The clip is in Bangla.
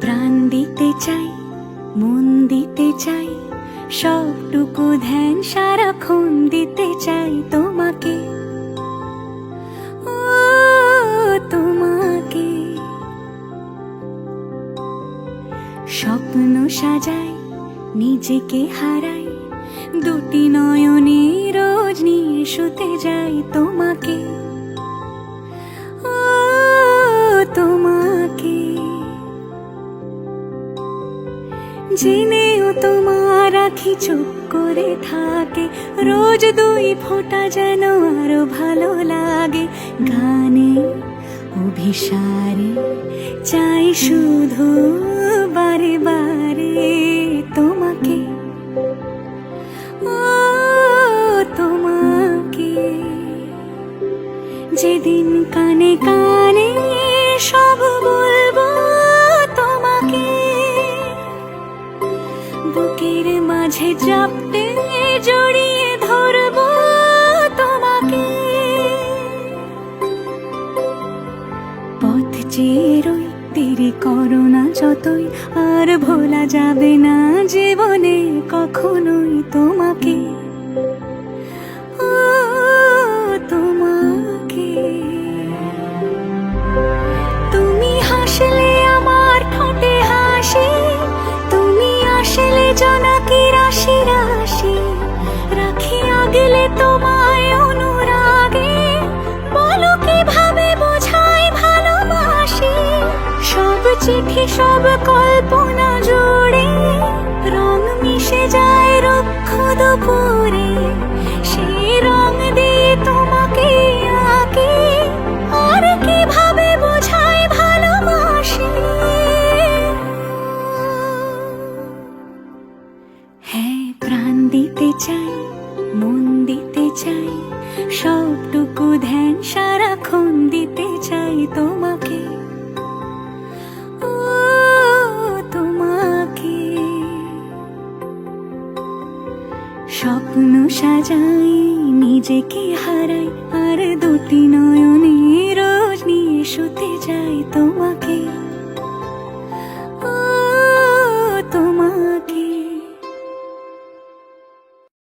প্রাণ দিতে চাই, মন দিতে চাই, সবটুকু ধ্যান সারাক্ষণ দিতে চাই তোমাকে, ও তোমাকে। স্বপ্ন সাজাই, নিজেকে হারাই, দুটি নয়নে রোজ নিয়ে শুতে যাই তোমাকে, ও তোমাকে। জেনেও তোমার আখি চুপ করে থাকে, রোজ দুই ফোঁটা যেন আরো ভালো লাগে। গানে অভিসারে চাই শুধু বারে বারে তোমাকে, ও তোমাকে। যেদিন কানে কানে সব বলবো তোমাকে, বুকের মাঝে চাপতে জড়িয়ে ধরবো তোমাকে। পথ চেয়ে রই, দেরি করো না যতই, আর ভোলা যাবে না জীবনে কখনোই তোমাকে, ও তোমাকে। তুমি হাসলে আমার ঠোঁটে হাসি, তুমি আসলে জোনাকি রাশি রাশি, রাখি আগলে তোমায় অনুরাগে, বলো কিভাবে বোঝাই ভালোবাসি। সব চিঠি সব কল্পনা জুড়ে রং মিশে যায় রুক্ষ দুপুরে, সেই রং দিয়ে তোমাকে আঁকি, আর কিভাবে বোঝাই ভালোবাসি। হ্যাঁ, প্রাণ দিতে চাই, মন দিতে চাই, সবটুকু ধ্যান সারাক্ষণ দিতে চাই তোমাকে, ও তোমাকে। স্বপ্ন সাজাই, নিজেকে হারাই, আর দুটি নয়ন